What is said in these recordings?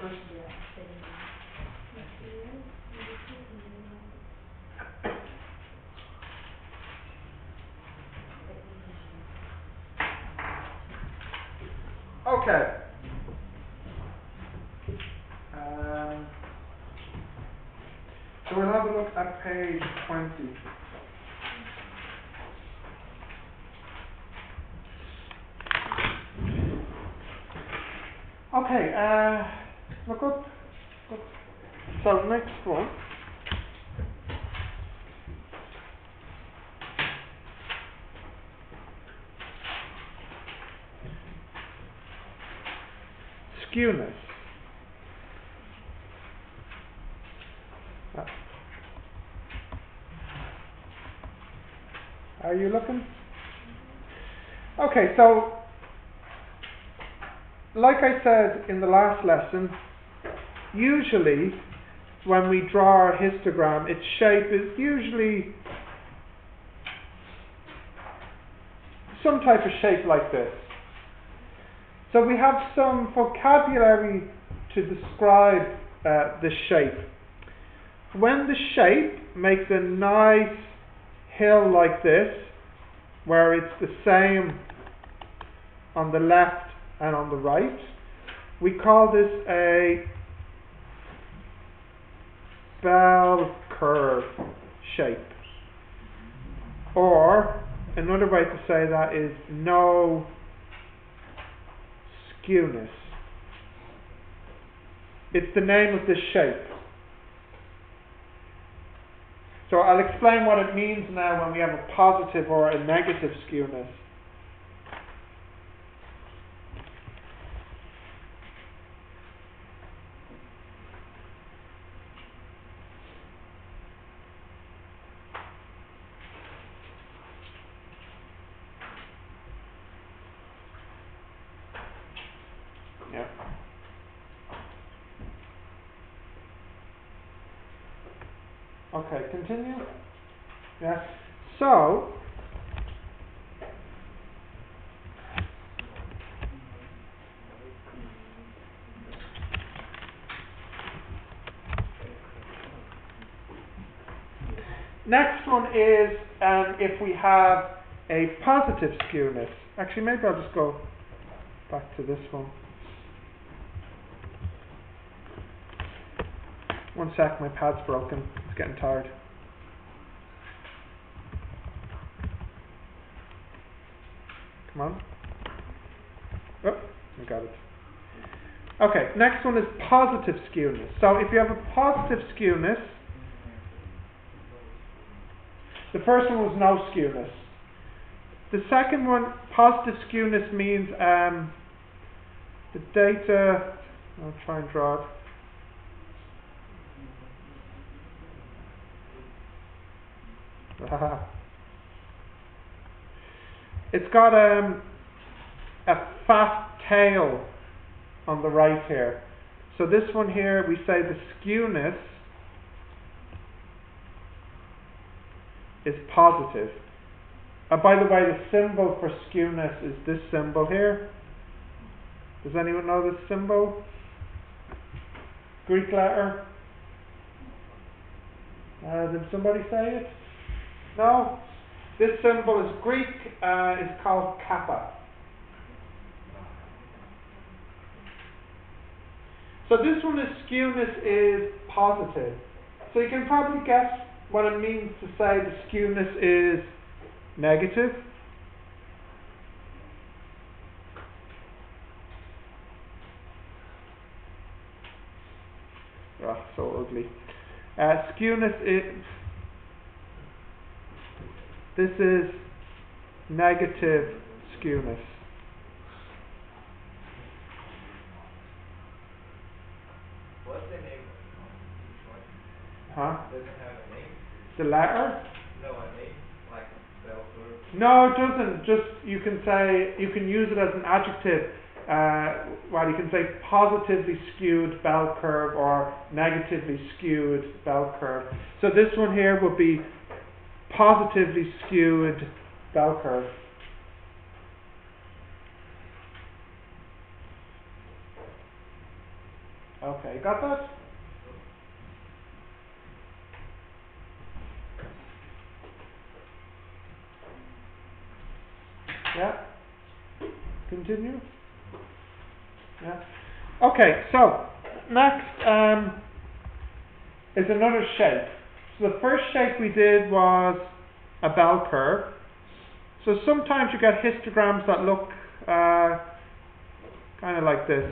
first. Okay. So we'll have a look at page 20. Okay, look up. So next one. Skewness. Are you looking? Okay, so like I said in the last lesson, usually when we draw our histogram, its shape is usually some type of shape like this. So we have some vocabulary to describe the shape. When the shape makes a nice hill like this, where it's the same on the left and on the right, we call this a bell curve shape. Or another way to say that is no skewness. It's the name of this shape. So I'll explain what it means now when we have a positive or a negative skewness. Yeah. Okay, continue. Yeah. So next one is if we have a positive skewness. Actually, maybe I'll just go back to this one. One sec, my pad's broken. It's getting tired. Come on. Oh, I got it. Okay, next one is positive skewness. So if you have a positive skewness, the first one was no skewness. The second one, positive skewness, means the data, I'll try and draw it. It's got a fat tail on the right here. So this one here, we say the skewness is positive. By the way, the symbol for skewness is this symbol here. Does anyone know this symbol? Greek letter? Did somebody say it? No? This symbol is Greek, it's called kappa. So this one is skewness is positive. So you can probably guess what it means to say the skewness is negative. Oh, so ugly. Skewness is, this is negative skewness. What's the name? Huh? Does it have a name? The letter? No, a name, like bell curve. No, it doesn't. Just you can say, you can use it as an adjective. Well, you can say positively skewed bell curve or negatively skewed bell curve. So this one here would be positively skewed bell curve. Okay, got that? Yeah. Continue. Yeah. Okay, so next is another shape. So the first shape we did was a bell curve. So sometimes you get histograms that look kind of like this.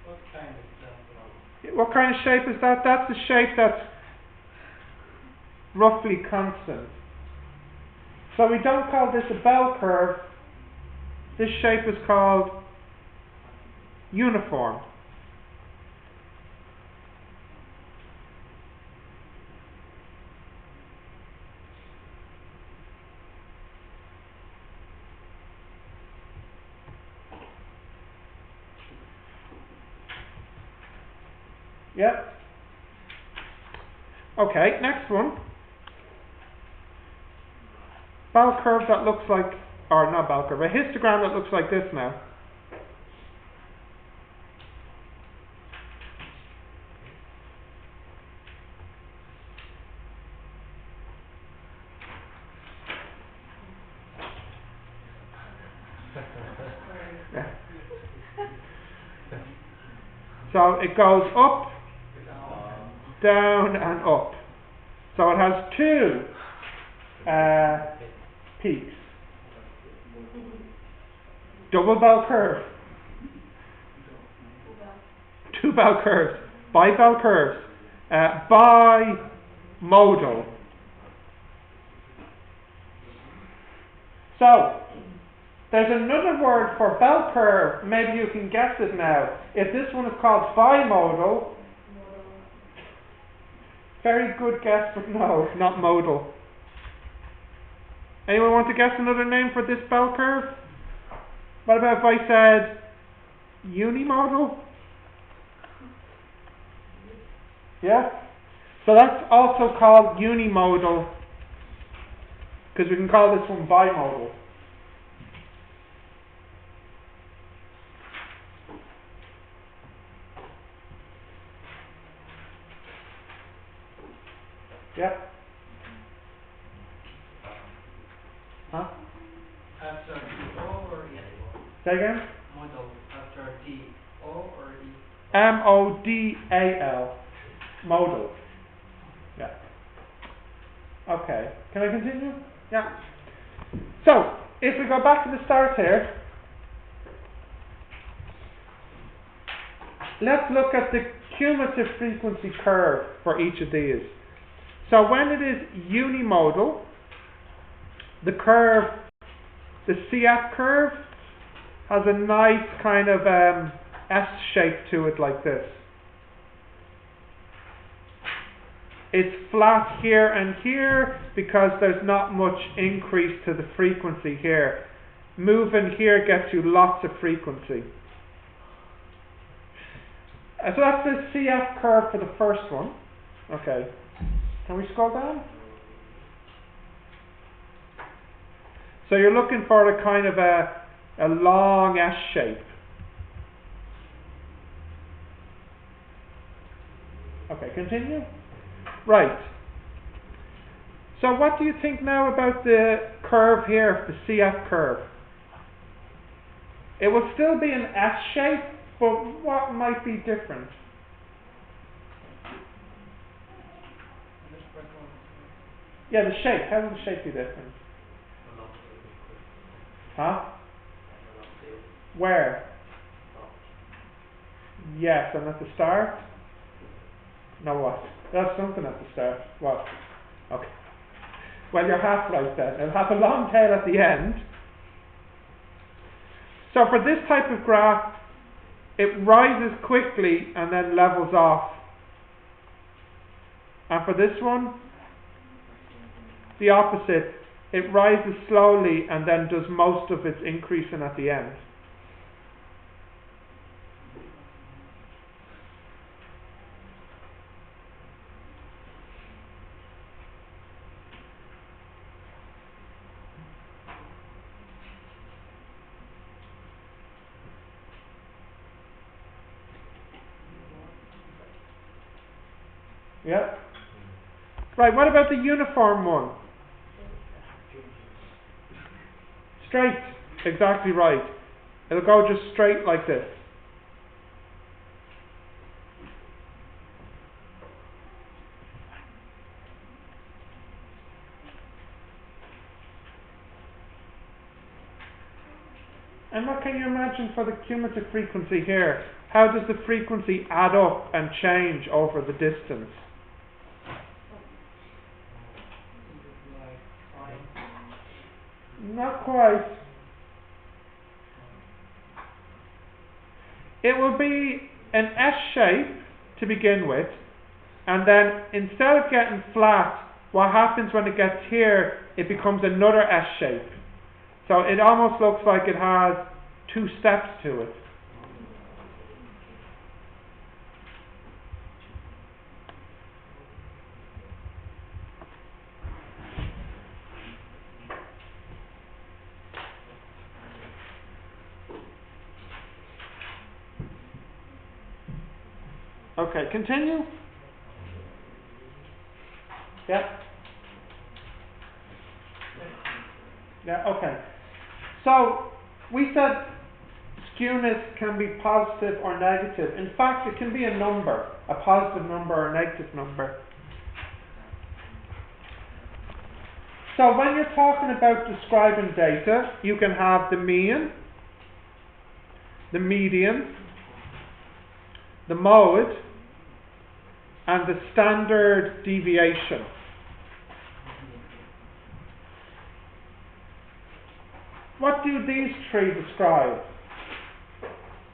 What kind of that? What kind of shape is that? That's the shape that's roughly constant. So we don't call this a bell curve. This shape is called uniform. Yep. Okay, next one. Bell curve that looks like, or not bell curve, a histogram that looks like this now. Yeah. So it goes up, down, and up. So it has two peaks. Double bell curve. Two bell curves. Bibell curves. Bimodal. So, there's another word for bell curve. Maybe you can guess it now. If this one is called bimodal, very good guess, but no, not modal. Anyone want to guess another name for this bell curve? What about if I said unimodal? Yeah? So that's also called unimodal, because we can call this one bimodal. Yeah? Huh? After D O or E? Say again? Model after D O or E? Modal. Modal. Yeah. Okay. Can I continue? Yeah. So, if we go back to the start here, let's look at the cumulative frequency curve for each of these. So when it is unimodal, the curve, the CF curve, has a nice kind of S shape to it like this. It's flat here and here because there's not much increase to the frequency here. Moving here gets you lots of frequency. So that's the CF curve for the first one. Okay. Can we scroll down? So you're looking for a kind of a long S shape. Okay, continue. Right. So what do you think now about the curve here, the CF curve? It will still be an S shape, but what might be different? Yeah, the shape. How will the shape be different? Huh? Where? Yes, and at the start? No, what? That's something at the start. What? Okay. Well, you're half right then. It'll have a long tail at the end. So for this type of graph, it rises quickly and then levels off. And for this one, the opposite. It rises slowly and then does most of its increasing at the end. Yeah. Right, what about the uniform one? Straight. Exactly right. It'll go just straight like this. And what can you imagine for the cumulative frequency here? How does the frequency add up and change over the distance? Like fine. Not quite. It will be an S shape to begin with, and then instead of getting flat, what happens when it gets here, it becomes another S shape. So it almost looks like it has two steps to it. Okay, continue. Yeah. Yeah, okay. So we said skewness can be positive or negative. In fact, it can be a number, a positive number or a negative number. So when you're talking about describing data, you can have the mean, the median, the mode, and the standard deviation. What do these three describe?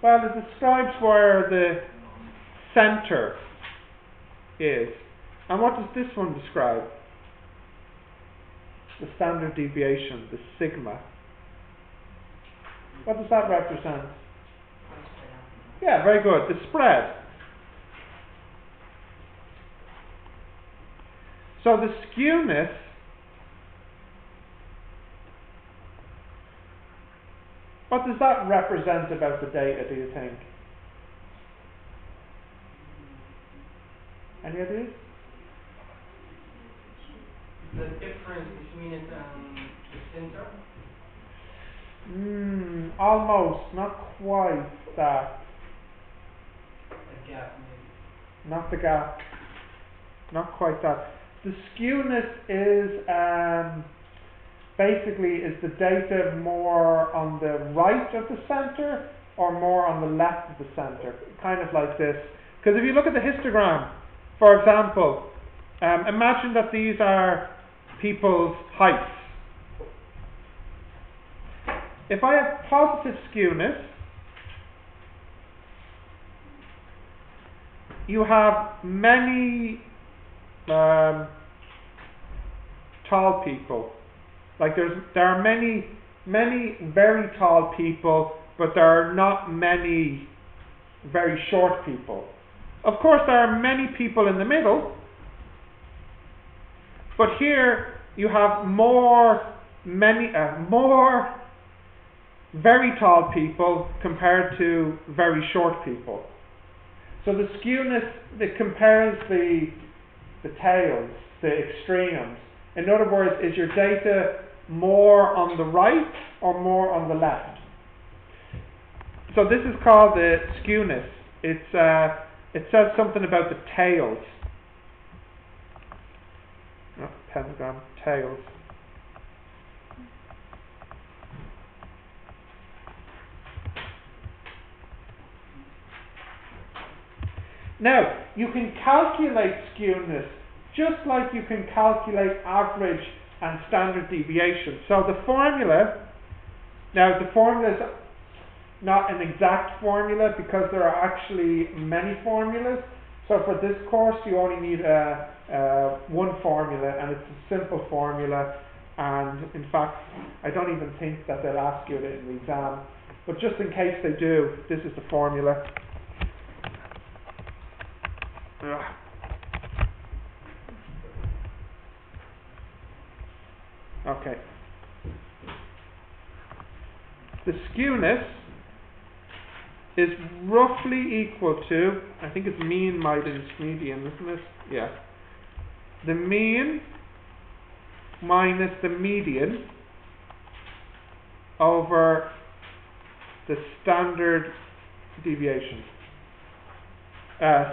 Well, it describes where the center is. And what does this one describe? The standard deviation, the sigma. What does that represent? Yeah, very good. The spread. So the skewness what does that represent about the data, do you think? Any ideas? The difference between it and the center. Almost, not quite that. A gap maybe. Not the gap. Not quite that. The skewness is basically is the data more on the right of the center or more on the left of the center? Kind of like this. Because if you look at the histogram, for example, imagine that these are people's heights. If I have positive skewness, you have many tall people. Like there are many very tall people, but there are not many very short people. Of course, there are many people in the middle, but here you have more very tall people compared to very short people. So the skewness, it compares the tails, the extremes. In other words, is your data more on the right or more on the left? So this is called the skewness. It says something about the tails. Pentagram, tails. Now, you can calculate skewness just like you can calculate average and standard deviation. So the formula is not an exact formula because there are actually many formulas. So for this course you only need one formula, and it's a simple formula, and in fact I don't even think that they'll ask you it in the exam, but just in case they do, this is the formula. Okay. The skewness is roughly equal to, I think it's mean minus median, isn't it? Yeah. The mean minus the median over the standard deviation,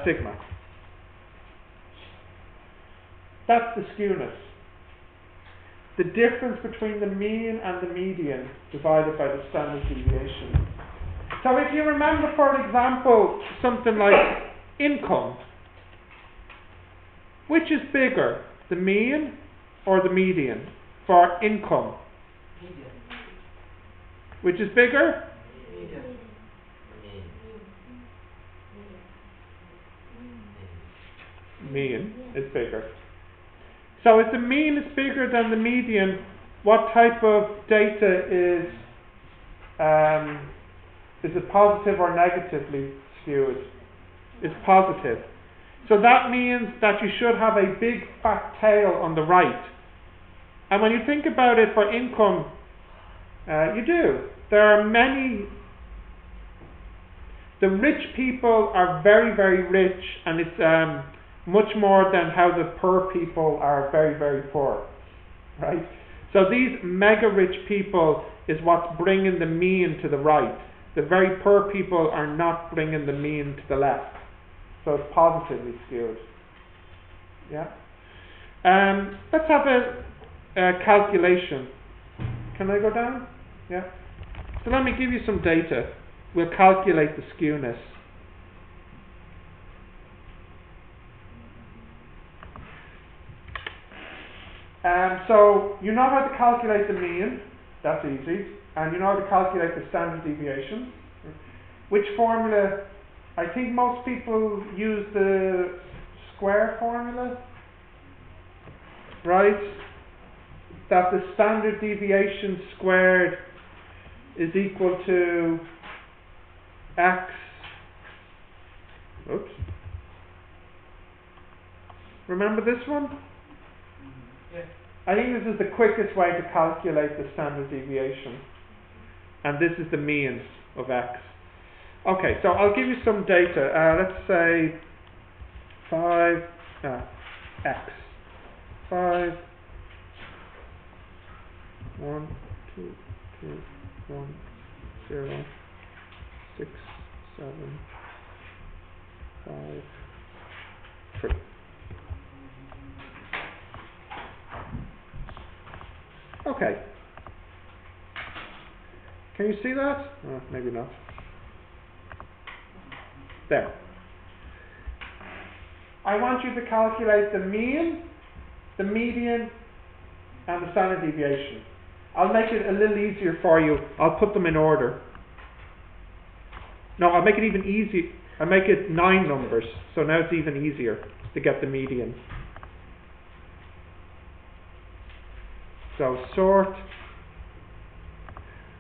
sigma. That's the skewness. The difference between the mean and the median divided by the standard deviation. So if you remember, for example, something like income, which is bigger, the mean or the median for income? Median. Which is bigger? Median. Mean is bigger. So if the mean is bigger than the median, what type of data is it positive or negatively skewed? It's positive. So that means that you should have a big fat tail on the right. And when you think about it for income, you do. There are many. The rich people are very, very rich, and it's much more than how the poor people are very, very poor, right? So these mega rich people is what's bringing the mean to the right. The very poor people are not bringing the mean to the left. So it's positively skewed. Yeah. Let's have a calculation. Can I go down? Yeah. So let me give you some data. We'll calculate the skewness. So you know how to calculate the mean, that's easy, and you know how to calculate the standard deviation. Which formula? I think most people use the square formula, right? That the standard deviation squared is equal to x. Oops. Remember this one? Yeah. I think this is the quickest way to calculate the standard deviation. And this is the mean of x. Okay, so I'll give you some data. Let's say 5 x. 5 1 2 3 1 0 6 7 5 3. Okay. Can you see that? Oh, maybe not. There. I want you to calculate the mean, the median, and the standard deviation. I'll make it a little easier for you. I'll put them in order. No, I'll make it even easier. I'll make it 9 numbers, so now it's even easier to get the median. So sort.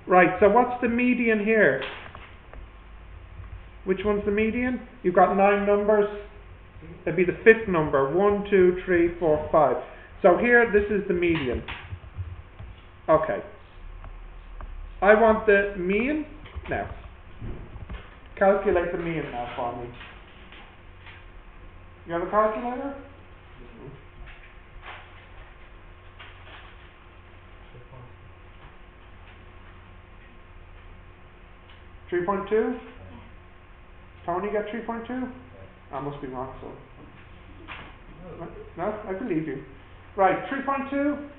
Right, so what's the median here? Which one's the median? You've got 9 numbers. It'd be the 5th number. 1, 2, 3, 4, 5. So here, this is the median. Okay. I want the mean now. Calculate the mean now for me. You have a calculator? 3.2? Tony got 3.2? I must be wrong, so. No, I believe you. Right, 3.2.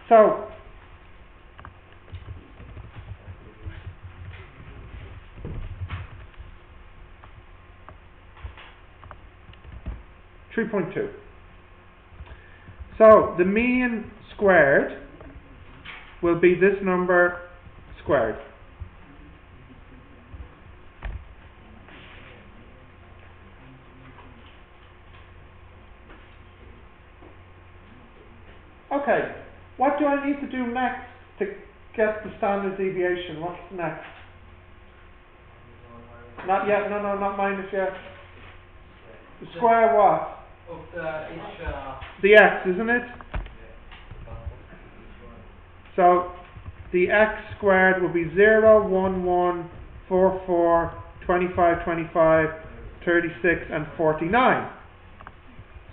So, so the mean squared will be this number squared. Okay, what do I need to do next to get the standard deviation? What's next? Not yet, no, not minus yet. The square what? Of each. The x, isn't it? So the x squared will be 0, 1, 1, 4, 4, 25, 25, 36, and 49.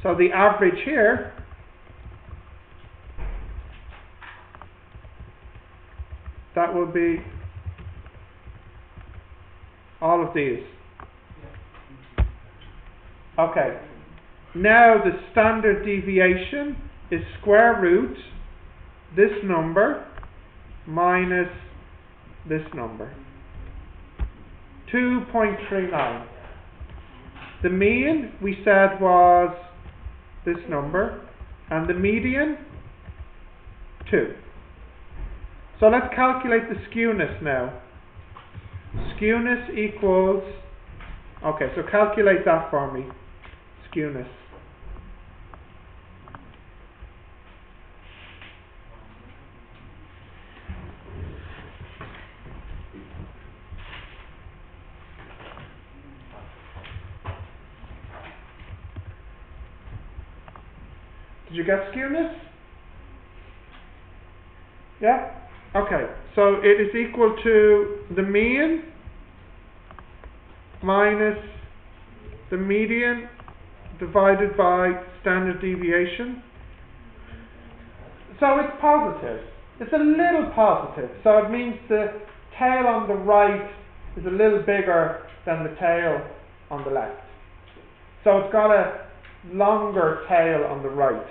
So the average here that will be all of these. Okay. Now the standard deviation is square root this number minus this number. 2.39. The mean we said was this number, and the median 2. So let's calculate the skewness now. Skewness equals, okay, so calculate that for me. Skewness. Did you get skewness? Yeah? Okay, so it is equal to the mean minus the median divided by standard deviation. So it's positive. It's a little positive. So it means the tail on the right is a little bigger than the tail on the left. So it's got a longer tail on the right.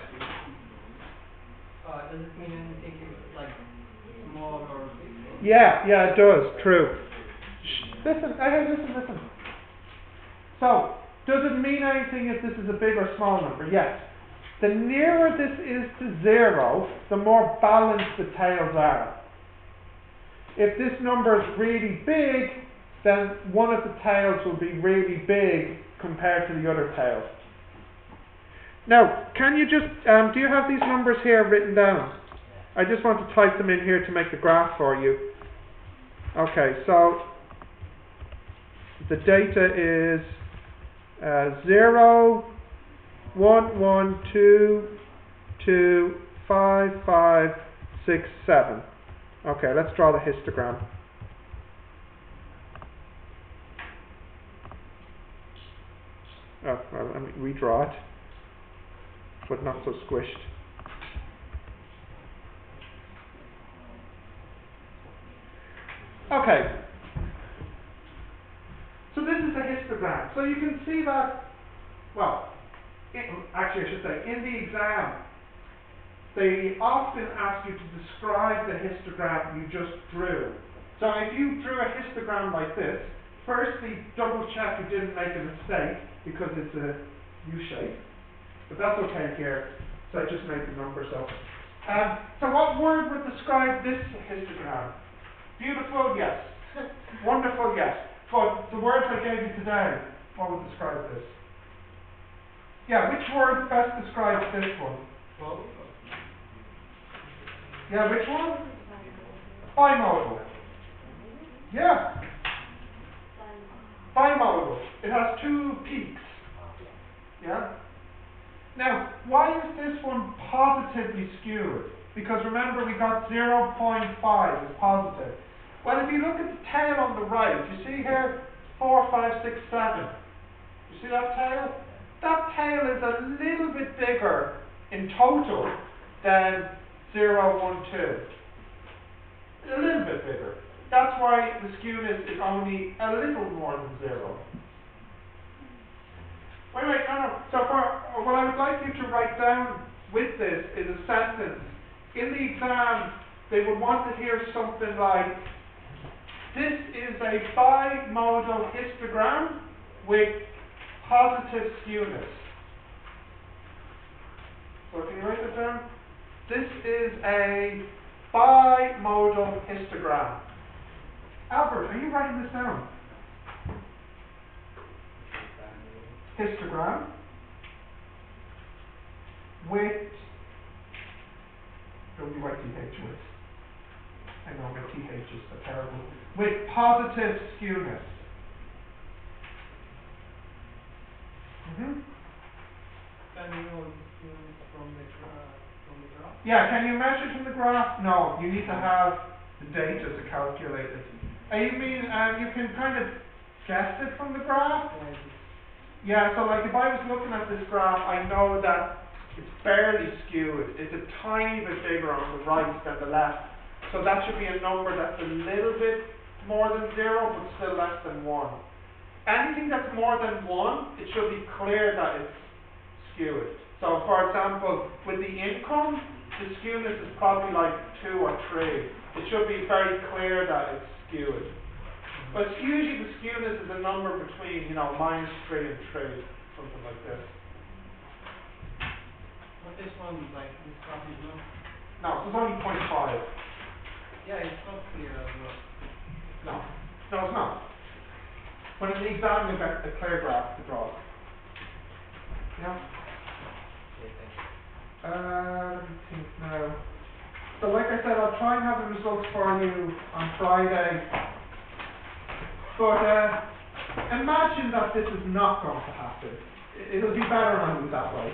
Does it mean anything like small or big? Yeah, it does. True. Listen. So, does it mean anything if this is a big or small number? Yes. The nearer this is to 0, the more balanced the tails are. If this number is really big, then one of the tails will be really big compared to the other tail. Now, can you just, do you have these numbers here written down? I just want to type them in here to make the graph for you. Okay, so the data is 0, 1, 1, 2, 2, 5, 5, 6, 7. Okay, let's draw the histogram. Oh, well, let me redraw it, but not so squished. Okay. So this is the histogram. So you can see that, well, actually I should say, in the exam, they often ask you to describe the histogram you just drew. So if you drew a histogram like this, firstly, double check you didn't make a mistake because it's a U shape. But that's okay here. So I just made the numbers up. So what word would describe this histogram? Beautiful, yes. Wonderful, yes. But the words I gave you today, what would describe this? Yeah, which word best describes this one? Yeah, which one? Bimodal. Yeah. Bimodal. It has two peaks. Yeah. Now, why is this one positively skewed? Because remember we got 0.5 is positive. Well, if you look at the tail on the right, you see here 4, 5, 6, 7. You see that tail? That tail is a little bit bigger in total than 0, 1, 2. A little bit bigger. That's why the skewness is only a little more than 0. Wait, no. So what I would like you to write down with this is a sentence. In the exam, they would want to hear something like, this is a bimodal histogram with positive skewness. So can you write that down? This is a bimodal histogram. Albert, are you writing this down? Histogram with, don't you write TH with? I know my TH is so terrible. With positive skewness. Can you know the skewness from the graph? Yeah, can you measure from the graph? No, you need to have the data to calculate it. You mean you can kind of suggested from the graph. Yeah, it's Yeah, so like if I was looking at this graph, I know that it's barely skewed. It's a tiny bit bigger on the right than the left. So that should be a number that's a little bit more than 0, but still less than 1. Anything that's more than 1, it should be clear that it's skewed. So for example, with the income, the skewness is probably like 2 or 3. It should be very clear that it's skewed. But usually the skewness is a number between, -3 and 3, something like this. But this one, like, this graph is not. No, so it's only 0.5. Yeah, it's not clear as well. No, no, it's not. When in the exam, you get a clear graph to draw. Yeah. Okay, thank you. Let me think now. So like I said, I'll try and have the results for you on Friday. But imagine that this is not going to happen. It'll be better when I do it that way.